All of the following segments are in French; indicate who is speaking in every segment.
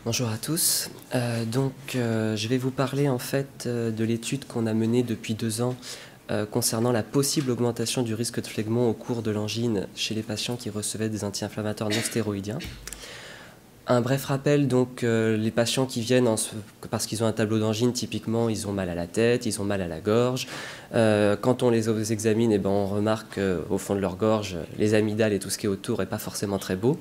Speaker 1: Bonjour à tous. Je vais vous parler en fait de l'étude qu'on a menée depuis 2 ans concernant la possible augmentation du risque de phlegmon au cours de l'angine chez les patients qui recevaient des anti-inflammatoires non stéroïdiens. Un bref rappel, les patients qui viennent parce qu'ils ont un tableau d'angine, typiquement, ils ont mal à la tête, ils ont mal à la gorge. Quand on les examine, on remarque au fond de leur gorge, les amygdales et tout ce qui est autour n'est pas forcément très beau.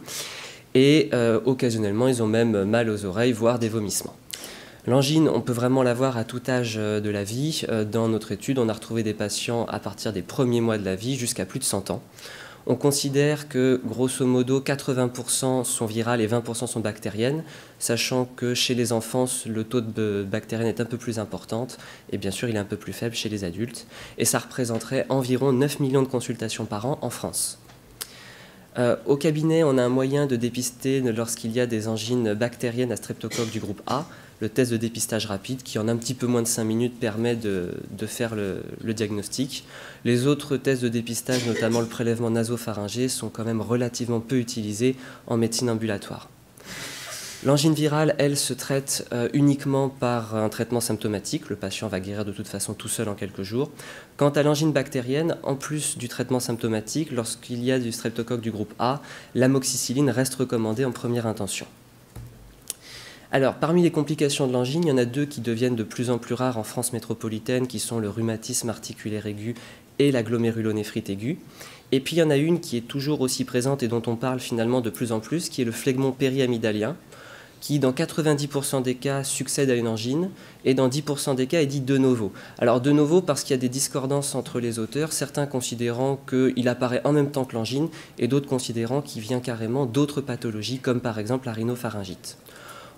Speaker 1: Et occasionnellement, ils ont même mal aux oreilles, voire des vomissements. L'angine, on peut vraiment l'avoir à tout âge de la vie. Dans notre étude, on a retrouvé des patients à partir des premiers mois de la vie jusqu'à plus de 100 ans. On considère que, grosso modo, 80% sont virales et 20% sont bactériennes, sachant que chez les enfants, le taux de bactériennes est un peu plus important, et bien sûr, il est un peu plus faible chez les adultes. Et ça représenterait environ 9 millions de consultations par an en France. Au cabinet, on a un moyen de dépister lorsqu'il y a des angines bactériennes à streptocoque du groupe A, le test de dépistage rapide qui en un petit peu moins de 5 minutes permet de faire le diagnostic. Les autres tests de dépistage, notamment le prélèvement nasopharyngé, sont quand même relativement peu utilisés en médecine ambulatoire. L'angine virale, elle, se traite uniquement par un traitement symptomatique. Le patient va guérir de toute façon tout seul en quelques jours. Quant à l'angine bactérienne, en plus du traitement symptomatique, lorsqu'il y a du streptocoque du groupe A, l'amoxicilline reste recommandée en première intention. Alors, parmi les complications de l'angine, il y en a 2 qui deviennent de plus en plus rares en France métropolitaine, qui sont le rhumatisme articulaire aigu et la glomérulonéphrite aiguë. Et puis, il y en a une qui est toujours aussi présente et dont on parle finalement de plus en plus, qui est le phlegmon périamydalien, qui, dans 90% des cas, succède à une angine, et dans 10% des cas, est dit de novo. Alors, de novo, parce qu'il y a des discordances entre les auteurs, certains considérant qu'il apparaît en même temps que l'angine, et d'autres considérant qu'il vient carrément d'autres pathologies, comme par exemple la rhinopharyngite.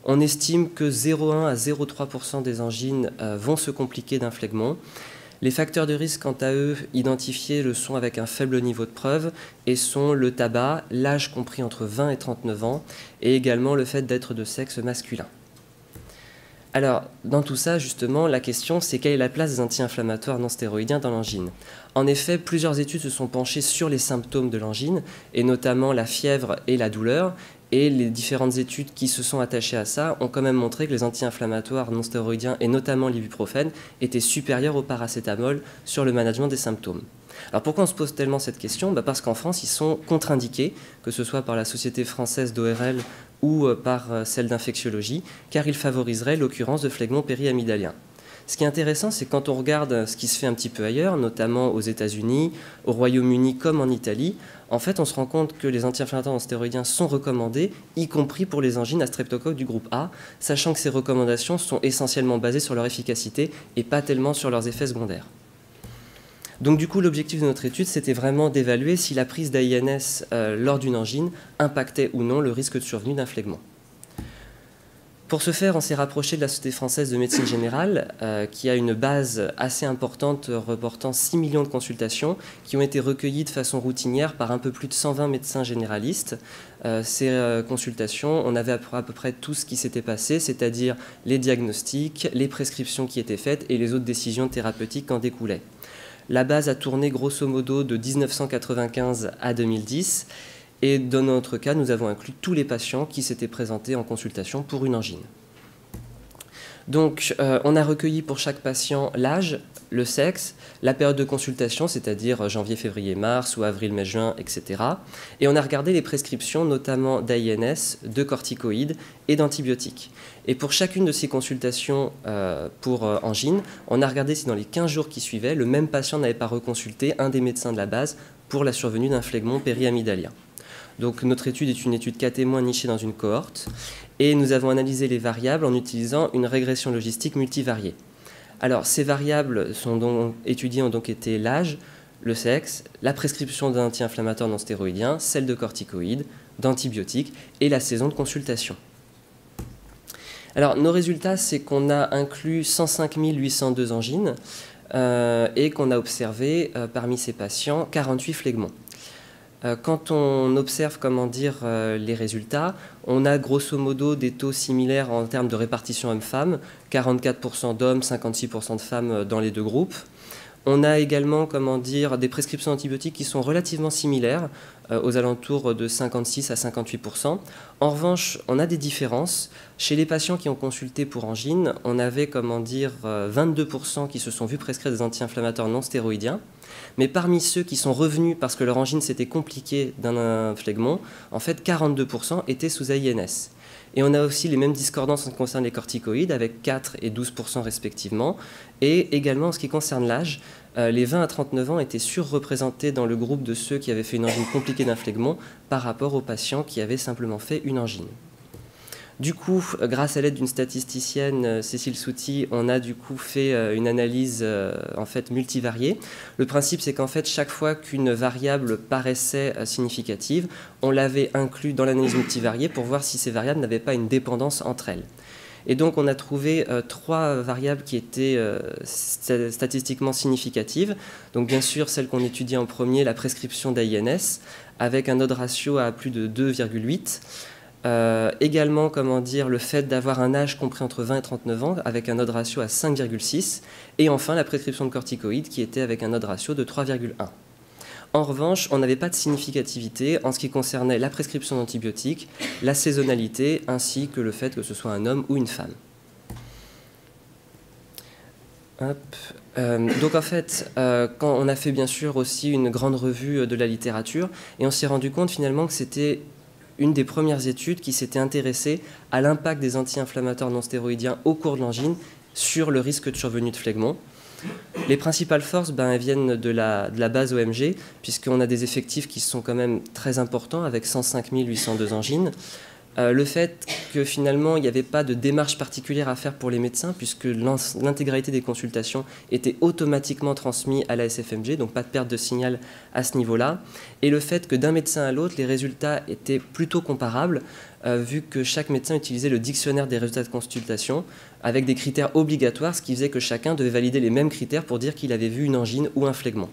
Speaker 1: On estime que 0,1 à 0,3% des angines vont se compliquer d'un phlegmon. Les facteurs de risque, quant à eux, identifiés le sont avec un faible niveau de preuve et sont le tabac, l'âge compris entre 20 et 39 ans, et également le fait d'être de sexe masculin. Alors, dans tout ça, justement, la question, c'est quelle est la place des anti-inflammatoires non stéroïdiens dans l'angine? En effet, plusieurs études se sont penchées sur les symptômes de l'angine, et notamment la fièvre et la douleur, et les différentes études qui se sont attachées à ça ont quand même montré que les anti-inflammatoires non stéroïdiens, et notamment l'ibuprofène, étaient supérieurs au paracétamol sur le management des symptômes. Alors pourquoi on se pose tellement cette question? Parce qu'en France, ils sont contre-indiqués, que ce soit par la Société française d'ORL ou par celle d'infectiologie, car ils favoriseraient l'occurrence de phlegmon périamydalien. Ce qui est intéressant, c'est quand on regarde ce qui se fait un petit peu ailleurs, notamment aux États-Unis, au Royaume-Uni comme en Italie, en fait, on se rend compte que les anti-inflammatoires non stéroïdiens sont recommandés, y compris pour les angines à streptocoque du groupe A, sachant que ces recommandations sont essentiellement basées sur leur efficacité et pas tellement sur leurs effets secondaires. Donc du coup, l'objectif de notre étude, c'était vraiment d'évaluer si la prise d'AINS lors d'une angine impactait ou non le risque de survenue d'un phlegmon. Pour ce faire, on s'est rapproché de la Société française de médecine générale, qui a une base assez importante reportant 6 millions de consultations qui ont été recueillies de façon routinière par un peu plus de 120 médecins généralistes. Ces consultations, on avait à peu près tout ce qui s'était passé, c'est-à-dire les diagnostics, les prescriptions qui étaient faites et les autres décisions thérapeutiques qui en découlaient. La base a tourné grosso modo de 1995 à 2010. Et dans notre cas, nous avons inclus tous les patients qui s'étaient présentés en consultation pour une angine. Donc, on a recueilli pour chaque patient l'âge, le sexe, la période de consultation, c'est-à-dire janvier, février, mars ou avril, mai, juin, etc. Et on a regardé les prescriptions, notamment d'AINS, de corticoïdes et d'antibiotiques. Et pour chacune de ces consultations pour angine, on a regardé si dans les 15 jours qui suivaient, le même patient n'avait pas reconsulté un des médecins de la base pour la survenue d'un phlegmon périamydalien. Donc notre étude est une étude cas témoin nichée dans une cohorte et nous avons analysé les variables en utilisant une régression logistique multivariée. Alors ces variables étudiées ont donc été l'âge, le sexe, la prescription d'anti-inflammatoires non stéroïdiens, celle de corticoïdes, d'antibiotiques et la saison de consultation. Alors nos résultats, c'est qu'on a inclus 105 802 angines et qu'on a observé parmi ces patients 48 phlegmons. Quand on observe les résultats, on a grosso modo des taux similaires en termes de répartition hommes-femmes, 44% d'hommes, 56% de femmes dans les deux groupes. On a également, comment dire, des prescriptions d'antibiotiques qui sont relativement similaires, aux alentours de 56 à 58%. En revanche, on a des différences. Chez les patients qui ont consulté pour angine, on avait, comment dire, 22% qui se sont vus prescrire des anti-inflammatoires non stéroïdiens. Mais parmi ceux qui sont revenus parce que leur angine s'était compliquée d'un phlegmon, en fait, 42% étaient sous AINS. Et on a aussi les mêmes discordances en ce qui concerne les corticoïdes, avec 4 et 12% respectivement. Et également, en ce qui concerne l'âge, les 20 à 39 ans étaient surreprésentés dans le groupe de ceux qui avaient fait une angine compliquée d'un phlegmon par rapport aux patients qui avaient simplement fait une angine. Du coup, grâce à l'aide d'une statisticienne, Cécile Souty, on a du coup fait une analyse en fait multivariée. Le principe, c'est qu'en fait, chaque fois qu'une variable paraissait significative, on l'avait inclus dans l'analyse multivariée pour voir si ces variables n'avaient pas une dépendance entre elles. Et donc, on a trouvé 3 variables qui étaient statistiquement significatives. Donc, bien sûr, celle qu'on étudie en premier, la prescription d'AINS, avec un odds ratio à plus de 2,8. Également, comment dire, le fait d'avoir un âge compris entre 20 et 39 ans avec un odds ratio à 5,6 et enfin la prescription de corticoïdes qui était avec un odds ratio de 3,1. En revanche, on n'avait pas de significativité en ce qui concernait la prescription d'antibiotiques, la saisonnalité ainsi que le fait que ce soit un homme ou une femme. Donc en fait, quand on a fait bien sûr aussi une grande revue de la littérature et on s'est rendu compte finalement que c'était une des premières études qui s'était intéressée à l'impact des anti-inflammatoires non stéroïdiens au cours de l'angine sur le risque de survenue de phlegmon. Les principales forces, elles viennent de la base OMG, puisqu'on a des effectifs qui sont quand même très importants, avec 105 802 angines. Le fait que finalement, il n'y avait pas de démarche particulière à faire pour les médecins, puisque l'intégralité des consultations était automatiquement transmise à la SFMG, donc pas de perte de signal à ce niveau-là. Et le fait que d'un médecin à l'autre, les résultats étaient plutôt comparables, vu que chaque médecin utilisait le dictionnaire des résultats de consultation, avec des critères obligatoires, ce qui faisait que chacun devait valider les mêmes critères pour dire qu'il avait vu une angine ou un phlegmon.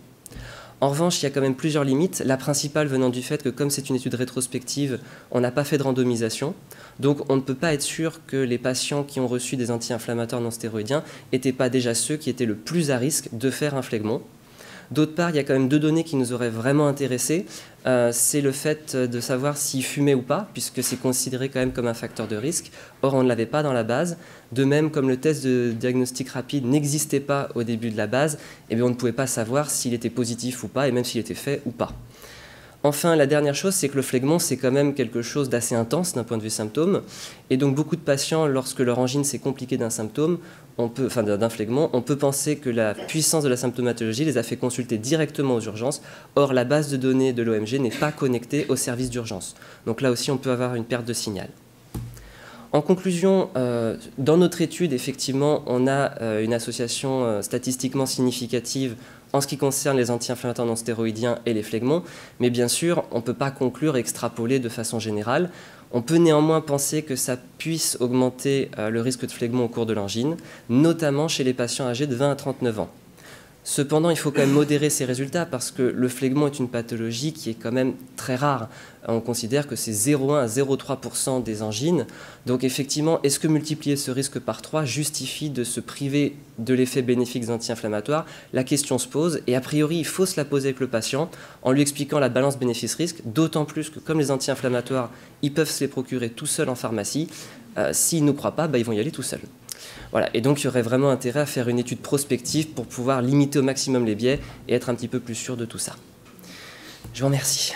Speaker 1: En revanche, il y a quand même plusieurs limites, la principale venant du fait que comme c'est une étude rétrospective, on n'a pas fait de randomisation, donc on ne peut pas être sûr que les patients qui ont reçu des anti-inflammatoires non stéroïdiens n'étaient pas déjà ceux qui étaient le plus à risque de faire un phlegmon. D'autre part, il y a quand même 2 données qui nous auraient vraiment intéressés. C'est le fait de savoir s'ils fumaient ou pas, puisque c'est considéré quand même comme un facteur de risque. Or, on ne l'avait pas dans la base. De même, comme le test de diagnostic rapide n'existait pas au début de la base, eh bien, on ne pouvait pas savoir s'il était positif ou pas, et même s'il était fait ou pas. Enfin, la dernière chose, c'est que le phlegmon, c'est quand même quelque chose d'assez intense d'un point de vue symptôme. Et donc, beaucoup de patients, lorsque leur angine s'est compliquée d'un symptôme, d'un phlegmon, on peut penser que la puissance de la symptomatologie les a fait consulter directement aux urgences. Or, la base de données de l'OMG n'est pas connectée au service d'urgence. Donc là aussi, on peut avoir une perte de signal. En conclusion, dans notre étude, effectivement, on a une association statistiquement significative en ce qui concerne les anti-inflammatoires non stéroïdiens et les phlegmons, mais bien sûr, on ne peut pas conclure et extrapoler de façon générale. On peut néanmoins penser que ça puisse augmenter le risque de phlegmon au cours de l'angine, notamment chez les patients âgés de 20 à 39 ans. Cependant, il faut quand même modérer ces résultats parce que le phlegmon est une pathologie qui est quand même très rare. On considère que c'est 0,1 à 0,3% des angines. Donc effectivement, est-ce que multiplier ce risque par 3 justifie de se priver de l'effet bénéfique des anti-inflammatoires? La question se pose et a priori, il faut se la poser avec le patient en lui expliquant la balance bénéfice-risque, d'autant plus que comme les anti-inflammatoires, ils peuvent se les procurer tout seuls en pharmacie. S'ils ne nous croient pas, ils vont y aller tout seuls. Voilà. Et donc, il y aurait vraiment intérêt à faire une étude prospective pour pouvoir limiter au maximum les biais et être un petit peu plus sûr de tout ça. Je vous remercie.